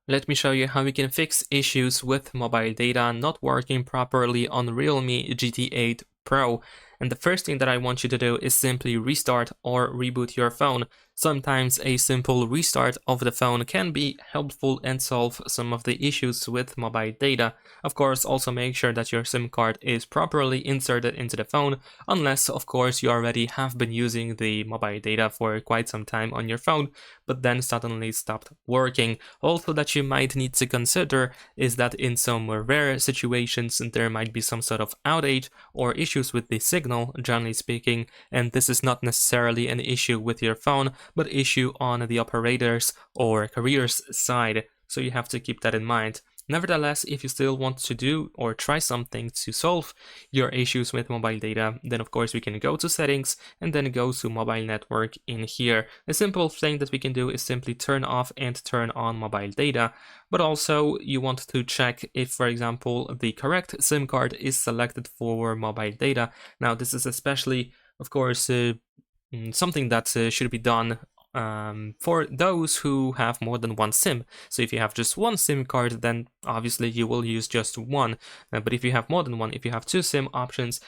Let me show you how we can fix issues with mobile data not working properly on Realme GT8 Pro. And the first thing that I want you to do is simply restart or reboot your phone. Sometimes a simple restart of the phone can be helpful and solve some of the issues with mobile data. Of course, also make sure that your SIM card is properly inserted into the phone, unless of course you already have been using the mobile data for quite some time on your phone, but then suddenly stopped working. Also, that you might need to consider is that in some rare situations there might be some sort of outage or issues with the signal, generally speaking, and this is not necessarily an issue with your phone, but issue on the operators or carrier's side, so you have to keep that in mind. Nevertheless, if you still want to do or try something to solve your issues with mobile data, then of course we can go to settings and then go to mobile network in here. A simple thing that we can do is simply turn off and turn on mobile data, but also you want to check if, for example, the correct SIM card is selected for mobile data. Now this is especially, of course, something that should be done for those who have more than one SIM. So if you have just one SIM card, then obviously you will use just one. But if you have more than one, if you have two SIM options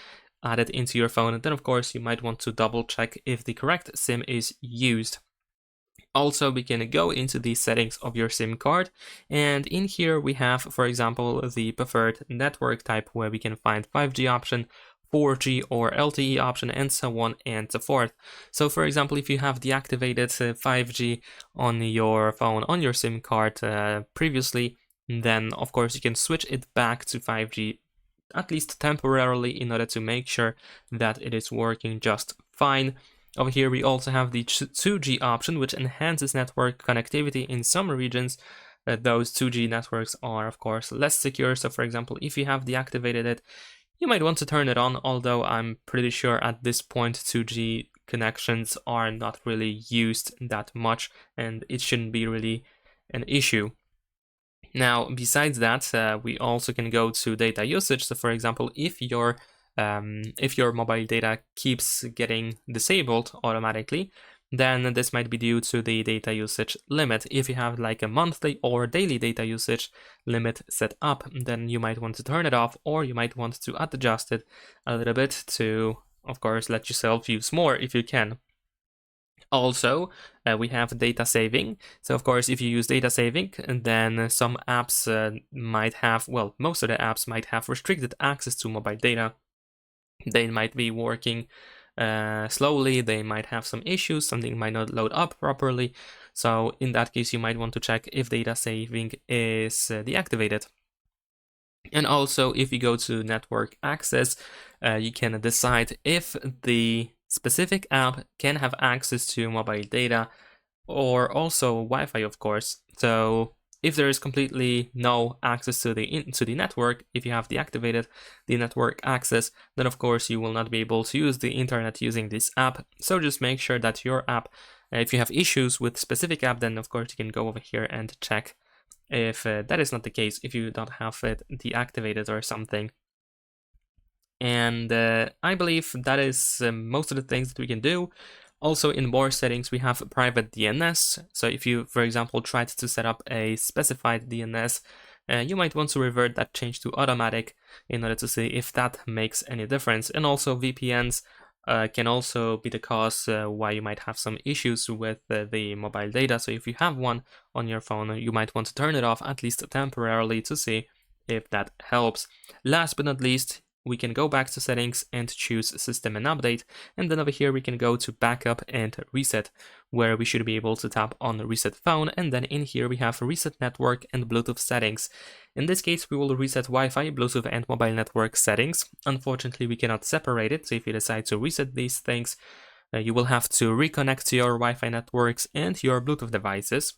added into your phone, then of course you might want to double check if the correct SIM is used. Also, we can go into the settings of your SIM card, and in here we have, for example, the preferred network type, where we can find 5G option, 4G or LTE option, and so on and so forth. So for example, if you have deactivated 5G on your phone, on your SIM card previously, then of course you can switch it back to 5G, at least temporarily, in order to make sure that it is working just fine. Over here we also have the 2G option, which enhances network connectivity in some regions. Those 2G networks are of course less secure, so for example, if you have deactivated it, you might want to turn it on, although I'm pretty sure at this point 2G connections are not really used that much and it shouldn't be really an issue. Now, besides that, we also can go to data usage. So for example, if your mobile data keeps getting disabled automatically, then this might be due to the data usage limit. If you have like a monthly or daily data usage limit set up, then you might want to turn it off, or you might want to adjust it a little bit to, of course, let yourself use more if you can. Also, we have data saving. So of course, if you use data saving, then some apps might have, well, most of the apps might have restricted access to mobile data. They might be working slowly, they might have some issues, something might not load up properly. So in that case, you might want to check if data saving is deactivated. And also, if you go to network access, you can decide if the specific app can have access to mobile data or also Wi-Fi, of course. So if there is completely no access to the network, if you have deactivated the network access, then of course you will not be able to use the internet using this app. So just make sure that your app, if you have issues with specific app, then of course you can go over here and check if that is not the case, if you don't have it deactivated or something. And I believe that is most of the things that we can do. Also, in more settings, we have private DNS. So if you, for example, tried to set up a specified DNS, you might want to revert that change to automatic in order to see if that makes any difference. And also VPNs can also be the cause why you might have some issues with the mobile data. So if you have one on your phone, you might want to turn it off, at least temporarily, to see if that helps. Last but not least, we can go back to settings and choose system and update, and then over here we can go to backup and reset, where we should be able to tap on reset phone, and then in here we have reset network and Bluetooth settings. In this case we will reset Wi-Fi, Bluetooth and mobile network settings. Unfortunately we cannot separate it, so if you decide to reset these things, you will have to reconnect to your Wi-Fi networks and your Bluetooth devices.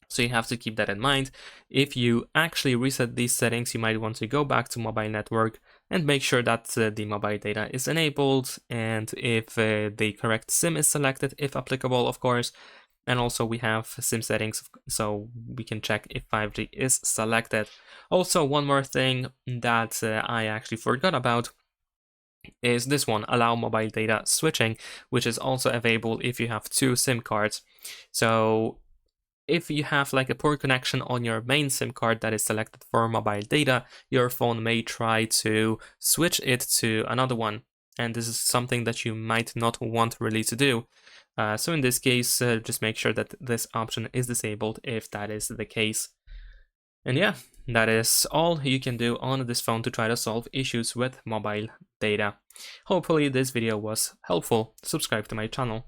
So you have to keep that in mind. If you actually reset these settings, you might want to go back to mobile network and make sure that the mobile data is enabled, and if the correct SIM is selected, if applicable, of course. And also we have SIM settings, so we can check if 5G is selected. Also, one more thing that I actually forgot about is this one, allow mobile data switching, which is also available if you have two SIM cards. So if you have like a poor connection on your main SIM card that is selected for mobile data, your phone may try to switch it to another one. And this is something that you might not want really to do. So in this case, just make sure that this option is disabled if that is the case. And yeah, that is all you can do on this phone to try to solve issues with mobile data. Hopefully this video was helpful. Subscribe to my channel.